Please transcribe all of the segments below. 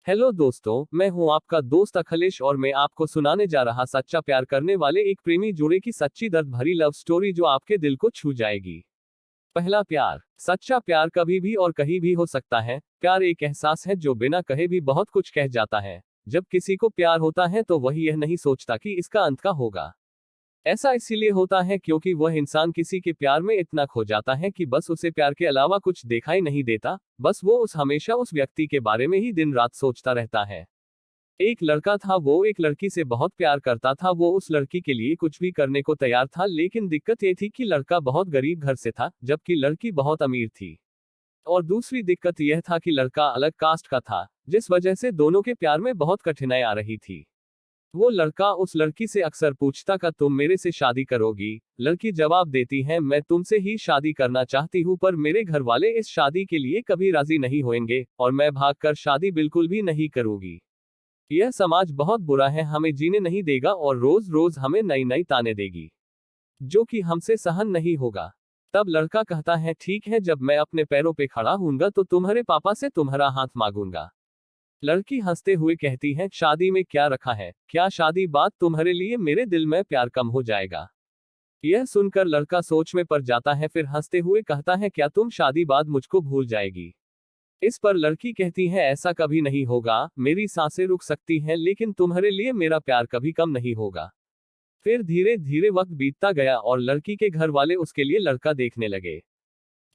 Hello दोस्तों, मैं हूं आपका दोस्त अखिलेश और मैं आपको सुनाने जा रहा सच्चा प्यार करने वाले एक प्रेमी जोड़े की सच्ची दर्द भरी लव स्टोरी जो आपके दिल को छू जाएगी। पहला प्यार। सच्चा प्यार कभी भी और कहीं भी हो सकता है। प्यार एक एहसास है जो बिना कहे भी बहुत कुछ कह जाता है। जब किसी को प्यार होता है तो वह यह नहीं सोचता कि इसका अंत का होगा। ऐसा इसीलिए होता है क्योंकि वह इंसान किसी के प्यार में इतना खो जाता है कि बस उसे प्यार के अलावा कुछ दिखाई नहीं देता। बस वो हमेशा उस व्यक्ति के बारे में ही दिन रात सोचता रहता है। एक लड़का था, वो एक लड़की से बहुत प्यार करता था। वो उस लड़की के लिए कुछ भी करने को तैयार था, लेकिन दिक्कत ये थी कि लड़का बहुत गरीब घर से था, जबकि लड़की बहुत अमीर थी। और दूसरी दिक्कत यह था कि लड़का अलग कास्ट का था, जिस वजह से दोनों के प्यार में बहुत कठिनाई आ रही थी। वो लड़का उस लड़की से अक्सर पूछता का तुम मेरे से शादी करोगी। लड़की जवाब देती है मैं तुमसे ही शादी करना चाहती हूँ, पर मेरे घर वाले इस शादी के लिए कभी राजी नहीं होंगे और मैं भागकर शादी बिल्कुल भी नहीं करूंगी। यह समाज बहुत बुरा है, हमें जीने नहीं देगा और रोज रोज हमें नई नई ताने देगी, जो कि हमसे सहन नहीं होगा। तब लड़का कहता है ठीक है, जब मैं अपने पैरों पे खड़ा हूंगा तो तुम्हारे पापा से तुम्हारा हाथ मांगूंगा। लड़की हंसते हुए कहती है शादी में क्या रखा है, क्या शादी बात तुम्हारे लिए मेरे दिल में प्यार कम हो जाएगा। यह सुनकर लड़का सोच में पड़ जाता है, फिर हंसते हुए कहता है क्या तुम शादी बाद मुझको भूल जाएगी। इस पर लड़की कहती है ऐसा कभी नहीं होगा, मेरी सांसें रुक सकती हैं लेकिन तुम्हारे लिए मेरा प्यार कभी कम नहीं होगा। फिर धीरे धीरे वक्त बीतता गया और लड़की के घर वाले उसके लिए लड़का देखने लगे।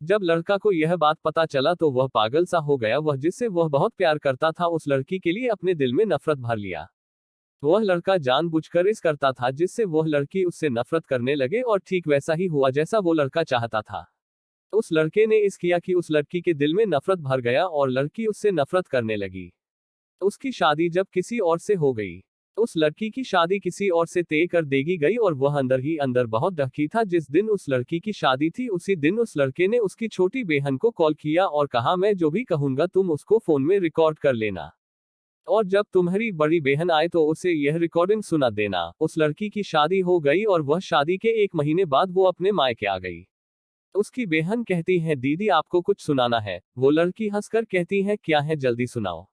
जब लड़का को यह बात पता चला तो वह पागल सा हो गया। वह जिससे वह बहुत प्यार करता था उस लड़की के लिए अपने दिल में नफरत भर लिया। वह लड़का जानबूझकर इस करता था जिससे वह लड़की उससे नफरत करने लगे और ठीक वैसा ही हुआ जैसा वो लड़का चाहता था। उस लड़के ने इस किया कि उस लड़की के दिल में नफरत भर गया और लड़की उससे नफरत करने लगी। उसकी शादी जब किसी और से हो गई, उस लड़की की शादी किसी और से तय कर देगी गई और वह अंदर ही अंदर बहुत दुखी था। जिस दिन उस लड़की की शादी थी उसी दिन उस लड़के ने उसकी छोटी बहन को कॉल किया और कहा मैं जो भी कहूंगा तुम उसको फोन में रिकॉर्ड कर लेना, और जब तुम्हारी बड़ी बहन आए तो उसे यह रिकॉर्डिंग सुना देना। उस लड़की की शादी हो गई और वह शादी के 1 महीने बाद वो अपने मायके आ गई। उसकी बहन कहती है दीदी आपको कुछ सुनाना है। वो लड़की हंसकर कहती है क्या है, जल्दी सुनाओ।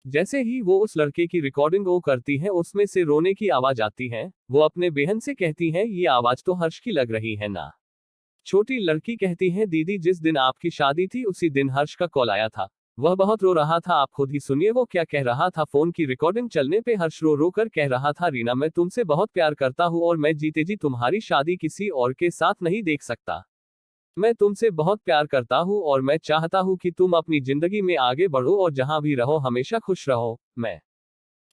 जैसे ही वो उस लड़के की रिकॉर्डिंग वो करती है उसमें से रोने की आवाज आती है। वो अपने बहन से कहती है ये आवाज तो हर्ष की लग रही है ना। छोटी लड़की कहती है दीदी जिस दिन आपकी शादी थी उसी दिन हर्ष का कॉल आया था। वह बहुत रो रहा था, आप खुद ही सुनिए वो क्या कह रहा था। फोन की रिकॉर्डिंग चलने पे हर्ष रो रो कर कह रहा था रीना मैं तुमसे बहुत प्यार करता हूँ और मैं जीते जी तुम्हारी शादी किसी और के साथ नहीं देख सकता। मैं तुमसे बहुत प्यार करता हूँ और मैं चाहता हूँ कि तुम अपनी जिंदगी में आगे बढ़ो और जहां भी रहो हमेशा खुश रहो। मैं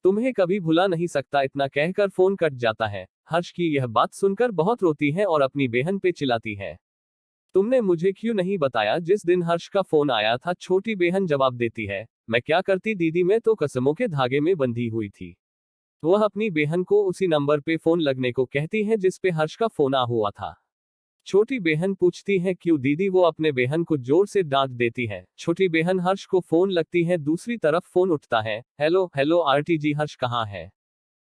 तुम्हें कभी भुला नहीं सकता। इतना कहकर फोन कट जाता है। हर्ष की यह बात सुनकर बहुत रोती है और अपनी बहन पे चिल्लाती है तुमने मुझे क्यों नहीं बताया जिस दिन हर्ष का फोन आया था। छोटी बहन जवाब देती है मैं क्या करती दीदी, मैं तो कसमों के धागे में बंधी हुई थी। वह अपनी बहन को उसी नंबर पे फोन लगने को कहती है जिस पे हर्ष का फोन आ हुआ था। छोटी बहन पूछती है क्यों दीदी, वो अपने बहन को जोर से डांट देती है। छोटी बहन हर्ष को फोन लगती है, दूसरी तरफ फोन उठता है। हेलो हेलो आरटी जी, हर्ष कहाँ है।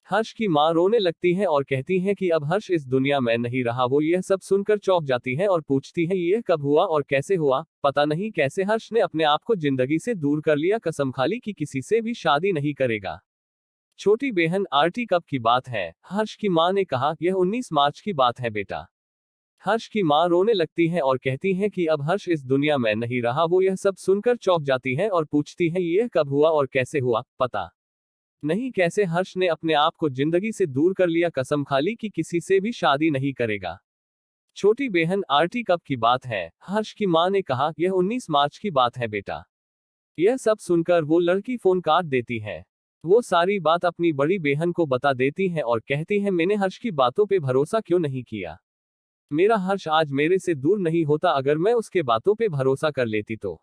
हर्ष की माँ रोने लगती है और कहती है कि अब हर्ष इस दुनिया में नहीं रहा। वो यह सब सुनकर चौंक जाती है और पूछती है यह कब हुआ और कैसे हुआ। पता नहीं कैसे हर्ष ने अपने आप को जिंदगी से दूर कर लिया, कसम खा ली कि किसी से भी शादी नहीं करेगा। छोटी बहन आरटी कब की बात है। हर्ष की माँ ने कहा यह 19 मार्च की बात है बेटा। हर्ष की माँ रोने लगती है और कहती है कि अब हर्ष इस दुनिया में नहीं रहा। वो यह सब सुनकर चौंक जाती है और पूछती है यह कब हुआ और कैसे हुआ। पता नहीं कैसे हर्ष ने अपने आप को जिंदगी से दूर कर लिया, कसम खा ली कि किसी से भी शादी नहीं करेगा। छोटी बहन आरटी कब की बात है। हर्ष की माँ ने कहा यह 19 मार्च की बात है बेटा। यह सब सुनकर वो लड़की फोन काट देती है। वो सारी बात अपनी बड़ी बहन को बता देती है और कहती है मैंने हर्ष की बातों पे भरोसा क्यों नहीं किया। मेरा हर्ष आज मेरे से दूर नहीं होता अगर मैं उसके बातों पे भरोसा कर लेती तो।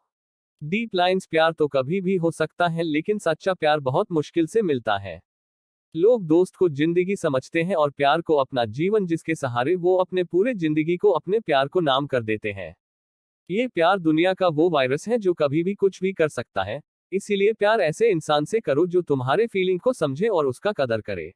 डीप लाइंस प्यार तो कभी भी हो सकता है लेकिन सच्चा प्यार बहुत मुश्किल से मिलता है। लोग दोस्त को जिंदगी समझते हैं और प्यार को अपना जीवन, जिसके सहारे वो अपने पूरे जिंदगी को अपने प्यार को नाम कर देते हैं। ये प्यार दुनिया का वो वायरस है जो कभी भी कुछ भी कर सकता है। इसीलिए प्यार ऐसे इंसान से करो जो तुम्हारे फीलिंग को समझे और उसका कदर करे।